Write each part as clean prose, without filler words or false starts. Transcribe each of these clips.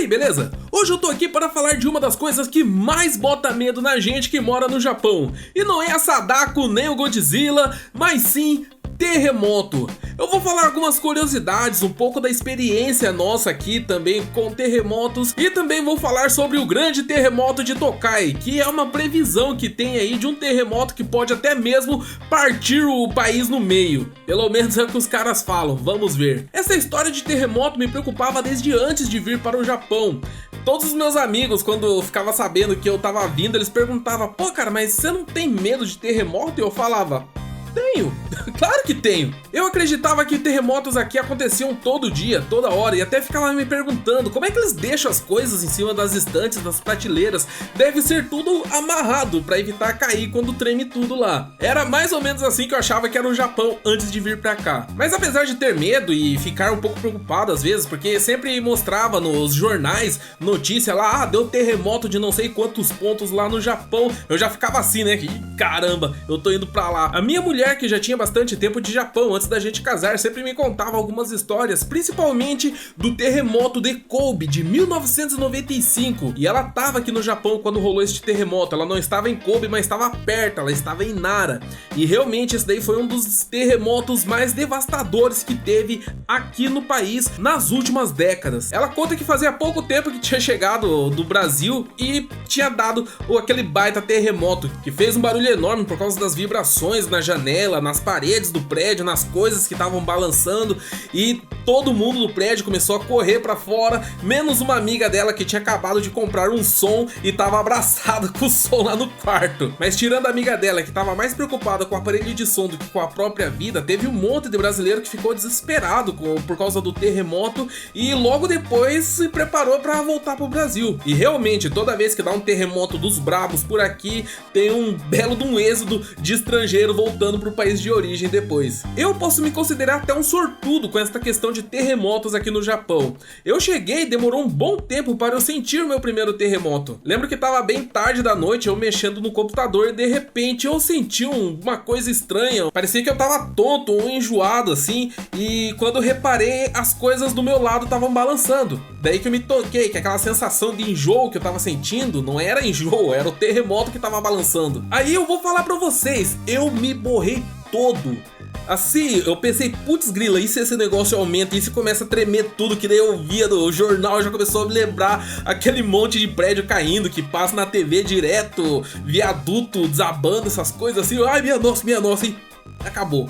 aí, beleza? Hoje eu tô aqui para falar de uma das coisas que mais bota medo na gente que mora no Japão. E não é a Sadako nem o Godzilla, mas sim terremoto. Eu vou falar algumas curiosidades, um pouco da experiência nossa aqui também com terremotos, e também vou falar sobre o grande terremoto de Tokai, que é uma previsão que tem aí de um terremoto que pode até mesmo partir o país no meio. Pelo menos é o que os caras falam, vamos ver. Essa história de terremoto me preocupava desde antes de vir para o Japão. Todos os meus amigos, quando eu ficava sabendo que eu tava vindo, eles perguntavam: pô cara, mas você não tem medo de terremoto? E eu falava: tenho, claro que tenho. Eu acreditava que terremotos aqui aconteciam todo dia, toda hora, e até ficava me perguntando como é que eles deixam as coisas em cima das estantes, das prateleiras. Deve ser tudo amarrado para evitar cair quando treme tudo lá. Era mais ou menos assim que eu achava que era o Japão antes de vir pra cá. Mas apesar de ter medo e ficar um pouco preocupado às vezes, porque sempre mostrava nos jornais notícia lá, deu terremoto de não sei quantos pontos lá no Japão, eu já ficava assim, né, que caramba, eu tô indo pra lá. A minha mulher, que já tinha bastante tempo de Japão antes da gente casar, sempre me contava algumas histórias, principalmente do terremoto de Kobe de 1995, e ela tava aqui no Japão quando rolou este terremoto. Ela não estava em Kobe, mas estava perto, ela estava em Nara, e realmente esse daí foi um dos terremotos mais devastadores que teve aqui no país nas últimas décadas. Ela conta que fazia pouco tempo que tinha chegado do Brasil e tinha dado aquele baita terremoto, que fez um barulho enorme por causa das vibrações na janela, nas paredes do prédio, nas coisas que estavam balançando, e todo mundo do prédio começou a correr pra fora, menos uma amiga dela que tinha acabado de comprar um som e tava abraçada com o som lá no quarto. Mas tirando a amiga dela, que tava mais preocupada com o aparelho de som do que com a própria vida, teve um monte de brasileiro que ficou desesperado por causa do terremoto e logo depois se preparou pra voltar pro Brasil. E realmente, toda vez que dá um terremoto dos brabos por aqui, tem um belo de um êxodo de estrangeiro voltando pro país de origem depois. Eu posso me considerar até um sortudo com esta questão de terremotos aqui no Japão. Eu cheguei e demorou um bom tempo para eu sentir o meu primeiro terremoto. Lembro que tava bem tarde da noite, eu mexendo no computador, e de repente eu senti uma coisa estranha. Parecia que eu tava tonto ou enjoado assim, e quando eu reparei, as coisas do meu lado estavam balançando. Daí que eu me toquei que aquela sensação de enjoo que eu tava sentindo não era enjoo, era o terremoto que tava balançando. Aí eu vou falar pra vocês, eu me borrei todo. Assim, eu pensei, putz grila, e se esse negócio aumenta, e se começa a tremer tudo, que daí eu via no jornal, já começou a me lembrar aquele monte de prédio caindo, que passa na TV direto, viaduto desabando, essas coisas assim. Ai, minha nossa, e acabou.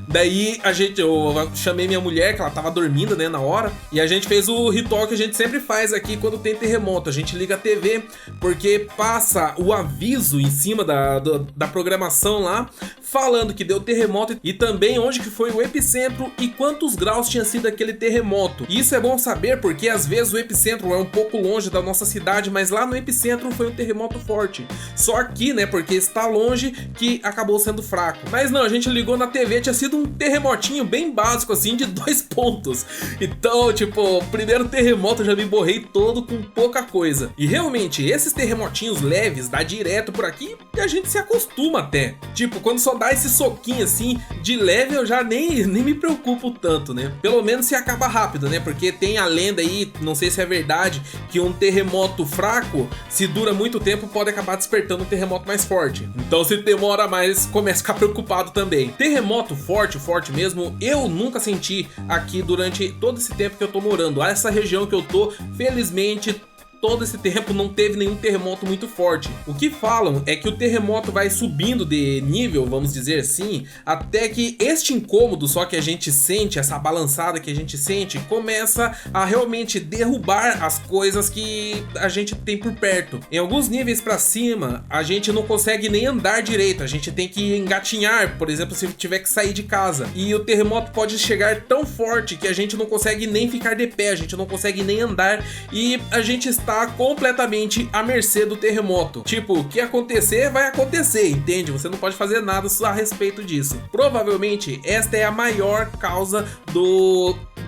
Daí eu chamei minha mulher, que ela tava dormindo, né, na hora, e a gente fez o ritual que a gente sempre faz aqui quando tem terremoto. A gente liga a TV, porque passa o aviso em cima da programação lá, falando que deu terremoto e também onde que foi o epicentro e quantos graus tinha sido aquele terremoto. E isso é bom saber porque às vezes o epicentro é um pouco longe da nossa cidade, mas lá no epicentro foi um terremoto forte. Só aqui, né, porque está longe, que acabou sendo fraco. Mas não, a gente ligou na TV, tinha sido um terremotinho bem básico assim, de 2 pontos. Então, tipo, o primeiro terremoto eu já me borrei todo com pouca coisa. E realmente, esses terremotinhos leves dá direto por aqui e a gente se acostuma até. Tipo, quando só dá esse soquinho assim, de leve, eu já nem me preocupo tanto, né? Pelo menos se acaba rápido, né? Porque tem a lenda aí, não sei se é verdade, que um terremoto fraco, se dura muito tempo, pode acabar despertando um terremoto mais forte. Então se demora mais, começa a ficar preocupado também. Terremoto forte mesmo, eu nunca senti aqui durante todo esse tempo que eu tô morando. Essa região que eu tô, felizmente, todo esse tempo não teve nenhum terremoto muito forte. O que falam é que o terremoto vai subindo de nível, vamos dizer assim, até que este incômodo só que a gente sente, essa balançada que a gente sente, começa a realmente derrubar as coisas que a gente tem por perto. Em alguns níveis pra cima, a gente não consegue nem andar direito, a gente tem que engatinhar, por exemplo, se tiver que sair de casa. E o terremoto pode chegar tão forte que a gente não consegue nem ficar de pé, a gente não consegue nem andar, e a gente está completamente à mercê do terremoto. Tipo, o que acontecer, vai acontecer, entende? Você não pode fazer nada a respeito disso. Provavelmente, esta é a maior causa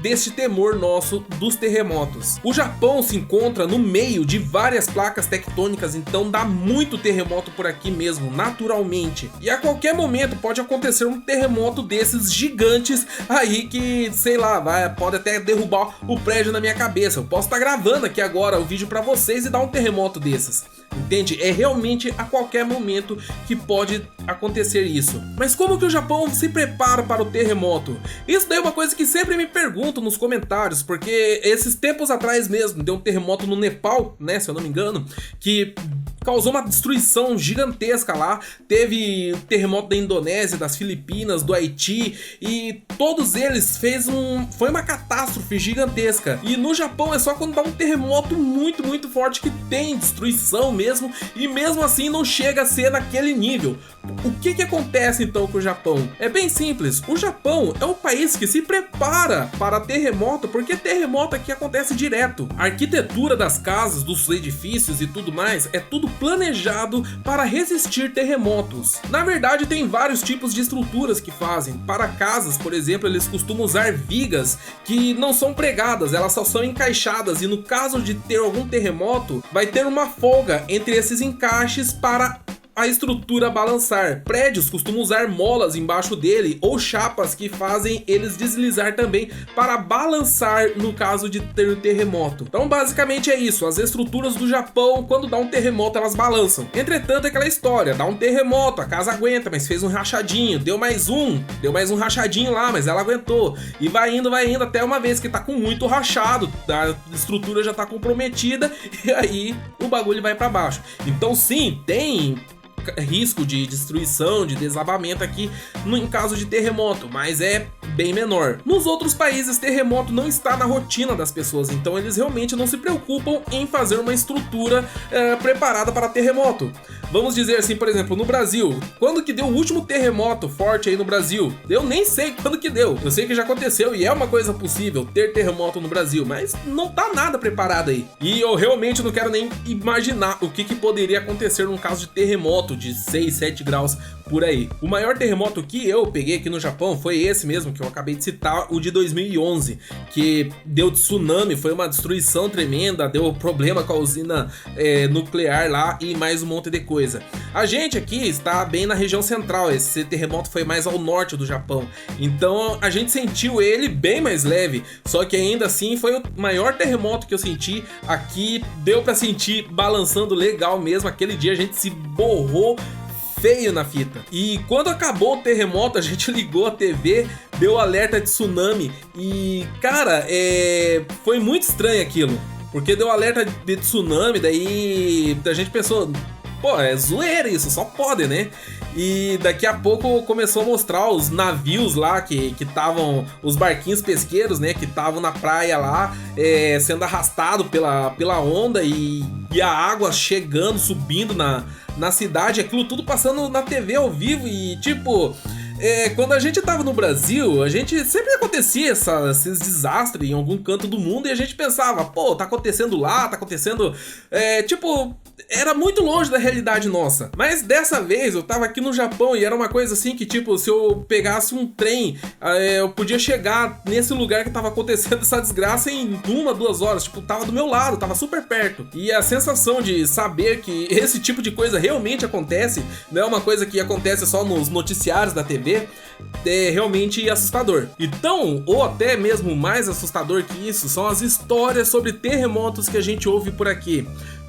deste temor nosso dos terremotos. O Japão se encontra no meio de várias placas tectônicas, então dá muito terremoto por aqui mesmo, naturalmente. E a qualquer momento pode acontecer um terremoto desses gigantes aí que, sei lá, pode até derrubar o prédio na minha cabeça. Eu posso estar gravando aqui agora o vídeo para vocês e dar um terremoto desses. Entende? É realmente a qualquer momento que pode acontecer isso. Mas como que o Japão se prepara para o terremoto? Isso daí é uma coisa que sempre me perguntam nos comentários, porque esses tempos atrás mesmo deu um terremoto no Nepal, né, se eu não me engano, que causou uma destruição gigantesca lá. Teve terremoto da Indonésia, das Filipinas, do Haiti, e todos eles foi uma catástrofe gigantesca. E no Japão é só quando dá um terremoto muito forte que tem destruição mesmo, e mesmo assim não chega a ser naquele nível. O que acontece então com o Japão? É bem simples, o Japão é um país que se prepara para terremoto, porque terremoto aqui acontece direto. A arquitetura das casas, dos edifícios e tudo mais é tudo planejado para resistir terremotos. Na verdade tem vários tipos de estruturas que fazem. Para casas, por exemplo, eles costumam usar vigas que não são pregadas, elas só são encaixadas, e no caso de ter algum terremoto, vai ter uma folga entre esses encaixes para a estrutura balançar. Prédios costumam usar molas embaixo dele ou chapas que fazem eles deslizar também para balançar no caso de ter terremoto. Então basicamente é isso, as estruturas do Japão, quando dá um terremoto, elas balançam. Entretanto, é aquela história, dá um terremoto, a casa aguenta, mas fez um rachadinho, deu mais um rachadinho lá, mas ela aguentou, e vai indo até uma vez que tá com muito rachado, a estrutura já tá comprometida, e aí o bagulho vai para baixo. Então sim, tem risco de destruição, de desabamento aqui em caso de terremoto, mas é bem menor. Nos outros países, terremoto não está na rotina das pessoas, então eles realmente não se preocupam em fazer uma estrutura preparada para terremoto. Vamos dizer assim, por exemplo, no Brasil, quando que deu o último terremoto forte aí no Brasil? Eu nem sei quando que deu, eu sei que já aconteceu e é uma coisa possível ter terremoto no Brasil, mas não tá nada preparado aí. E eu realmente não quero nem imaginar o que poderia acontecer num caso de terremoto de 6, 7 graus por aí. O maior terremoto que eu peguei aqui no Japão foi esse mesmo que eu acabei de citar, o de 2011, que deu tsunami, foi uma destruição tremenda, deu problema com a usina nuclear lá e mais um monte de coisa. A gente aqui está bem na região central, esse terremoto foi mais ao norte do Japão, então a gente sentiu ele bem mais leve, só que ainda assim foi o maior terremoto que eu senti aqui, deu pra sentir balançando legal mesmo. Aquele dia a gente se borrou feio na fita. E quando acabou o terremoto, a gente ligou a TV, deu alerta de tsunami e, cara, foi muito estranho aquilo, porque deu alerta de tsunami, daí a gente pensou, pô, é zoeira isso, só pode, né? E daqui a pouco começou a mostrar os navios lá que estavam, os barquinhos pesqueiros, né, que estavam na praia lá, sendo arrastado pela onda e a água chegando, subindo na cidade, aquilo tudo passando na TV ao vivo e tipo... quando a gente tava no Brasil, a gente sempre acontecia esses desastres em algum canto do mundo e a gente pensava, pô, tá acontecendo lá, tá acontecendo... tipo, era muito longe da realidade nossa. Mas dessa vez eu tava aqui no Japão e era uma coisa assim que, tipo, se eu pegasse um trem, eu podia chegar nesse lugar que tava acontecendo essa desgraça em 1, 2 horas. Tipo, tava do meu lado, tava super perto. E a sensação de saber que esse tipo de coisa realmente acontece, não é uma coisa que acontece só nos noticiários da TV, é realmente assustador. Então, ou até mesmo mais assustador que isso, são as histórias sobre terremotos que a gente ouve por aqui.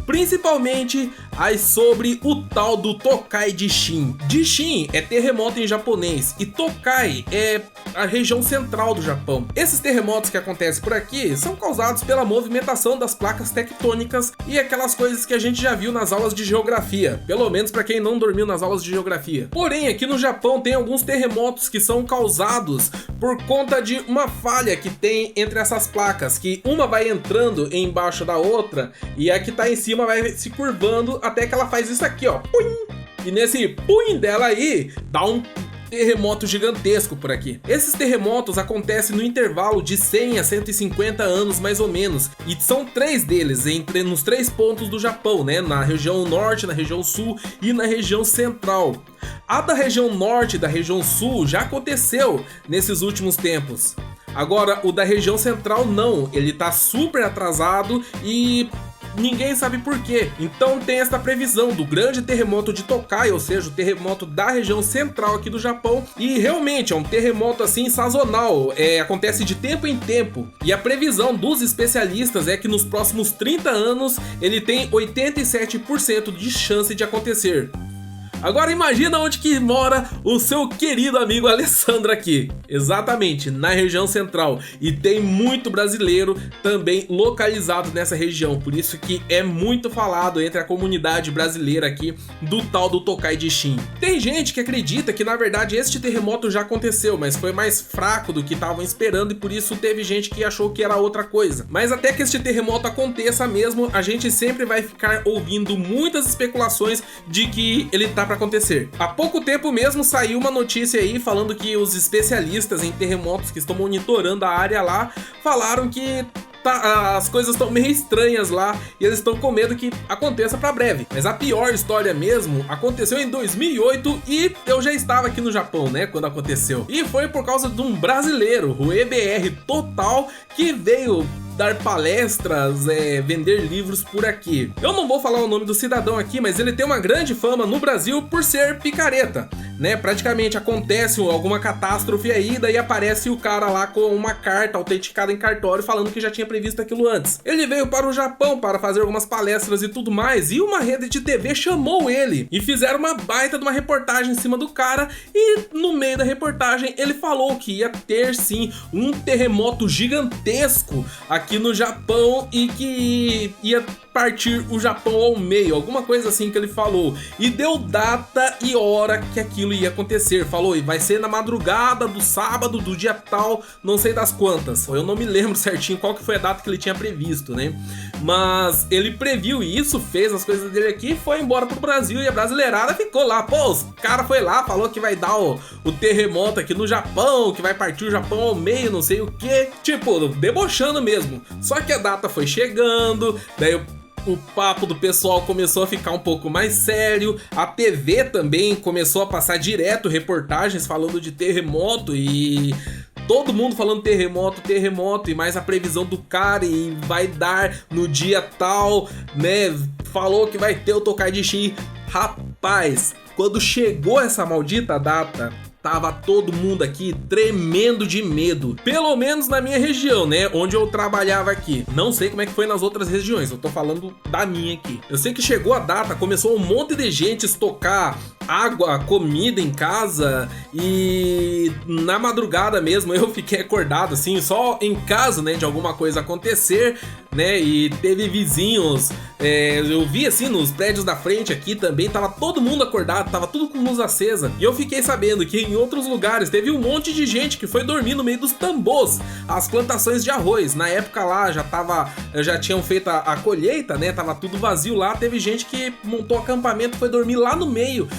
Principalmente as sobre o tal do Tokai Jishin. Jishin é terremoto em japonês e Tokai é a região central do Japão. Esses terremotos que acontecem por aqui são causados pela movimentação das placas tectônicas e aquelas coisas que a gente já viu nas aulas de geografia, pelo menos para quem não dormiu nas aulas de geografia. Porém, aqui no Japão tem alguns terremotos que são causados por conta de uma falha que tem entre essas placas, que uma vai entrando embaixo da outra e a que tá em cima vai se curvando até que ela faz isso aqui, ó. Puim! E nesse puim dela aí, dá um terremoto gigantesco por aqui. Esses terremotos acontecem no intervalo de 100 a 150 anos mais ou menos, e são 3 deles nos 3 pontos do Japão, né? Na região norte, na região sul e na região central. A da região norte e da região sul já aconteceu nesses últimos tempos. Agora, o da região central não, ele tá super atrasado e ninguém sabe por quê. Então tem esta previsão do grande terremoto de Tokai, ou seja, o terremoto da região central aqui do Japão. E realmente é um terremoto assim sazonal, acontece de tempo em tempo. E a previsão dos especialistas é que nos próximos 30 anos ele tem 87% de chance de acontecer. Agora imagina onde que mora o seu querido amigo Alessandro aqui. Exatamente, na região central. E tem muito brasileiro também localizado nessa região. Por isso que é muito falado entre a comunidade brasileira aqui do tal do Tokai de Shin. Tem gente que acredita que na verdade este terremoto já aconteceu, mas foi mais fraco do que estavam esperando e por isso teve gente que achou que era outra coisa. Mas até que este terremoto aconteça mesmo, a gente sempre vai ficar ouvindo muitas especulações de que ele tá para acontecer. Há pouco tempo mesmo saiu uma notícia aí falando que os especialistas em terremotos que estão monitorando a área lá falaram que as coisas estão meio estranhas lá e eles estão com medo que aconteça para breve. Mas a pior história mesmo aconteceu em 2008 e eu já estava aqui no Japão, né, quando aconteceu. E foi por causa de um brasileiro, o EBR Total, que veio dar palestras, vender livros por aqui. Eu não vou falar o nome do cidadão aqui, mas ele tem uma grande fama no Brasil por ser picareta, né? Praticamente acontece alguma catástrofe aí, daí aparece o cara lá com uma carta autenticada em cartório falando que já tinha previsto aquilo antes. Ele veio para o Japão para fazer algumas palestras e tudo mais, e uma rede de TV chamou ele e fizeram uma baita de uma reportagem em cima do cara, e no meio da reportagem ele falou que ia ter sim um terremoto gigantesco aqui no Japão e que ia partir o Japão ao meio, alguma coisa assim que ele falou, e deu data e hora que aquilo ia acontecer. Falou, e vai ser na madrugada do sábado do dia tal, não sei das quantas, eu não me lembro certinho qual que foi a data que ele tinha previsto, né? Mas ele previu isso, fez as coisas dele aqui, foi embora pro Brasil e a brasileirada ficou lá. Pô, os cara foi lá, falou que vai dar o terremoto aqui no Japão, que vai partir o Japão ao meio, não sei o que, tipo, debochando mesmo. Só que a data foi chegando, daí o papo do pessoal começou a ficar um pouco mais sério, a TV também começou a passar direto reportagens falando de terremoto e todo mundo falando terremoto, terremoto, e mais a previsão do cara, e vai dar no dia tal, né? Falou que vai ter o Tokai de Shin. Rapaz, quando chegou essa maldita data, tava todo mundo aqui tremendo de medo. Pelo menos na minha região, né? Onde eu trabalhava aqui. Não sei como é que foi nas outras regiões. Eu tô falando da minha aqui. Eu sei que chegou a data, começou um monte de gente estocar água, comida em casa, e na madrugada mesmo eu fiquei acordado assim, só em caso, né, de alguma coisa acontecer, né, e teve vizinhos, eu vi assim nos prédios da frente aqui também, tava todo mundo acordado, tava tudo com luz acesa, e eu fiquei sabendo que em outros lugares teve um monte de gente que foi dormir no meio dos tambos, as plantações de arroz. Na época lá já tinham feito a colheita, né, tava tudo vazio lá, teve gente que montou acampamento, foi dormir lá no meio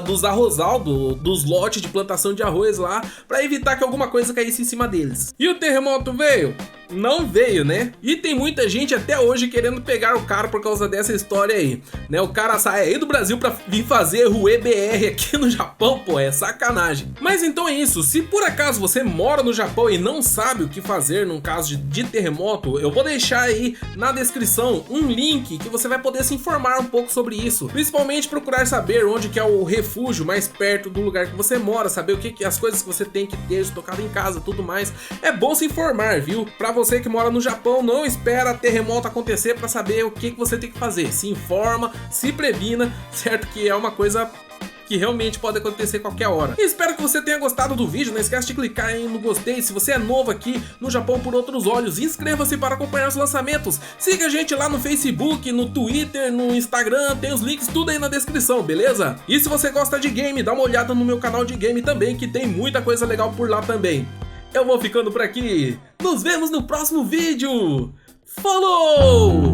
dos arrozal, dos lotes de plantação de arroz lá, pra evitar que alguma coisa caísse em cima deles. E o terremoto veio? Não veio, né? E tem muita gente até hoje querendo pegar o cara por causa dessa história aí, né? O cara sai aí do Brasil pra vir fazer o EBR aqui no Japão, pô, é sacanagem. Mas então é isso, se por acaso você mora no Japão e não sabe o que fazer num caso de terremoto, eu vou deixar aí na descrição um link que você vai poder se informar um pouco sobre isso, principalmente procurar saber onde que é o refúgio mais perto do lugar que você mora, saber o que as coisas que você tem que ter estocado em casa, tudo mais. É bom se informar, viu? Pra você que mora no Japão, não espera terremoto acontecer pra saber o que você tem que fazer. Se informa, se previna, certo? Que é uma coisa que realmente pode acontecer a qualquer hora. E espero que você tenha gostado do vídeo, não esquece de clicar aí no gostei. Se você é novo aqui no Japão por Outros Olhos, inscreva-se para acompanhar os lançamentos. Siga a gente lá no Facebook, no Twitter, no Instagram, tem os links tudo aí na descrição, beleza? E se você gosta de game, dá uma olhada no meu canal de game também, que tem muita coisa legal por lá também. Eu vou ficando por aqui, nos vemos no próximo vídeo. Falou!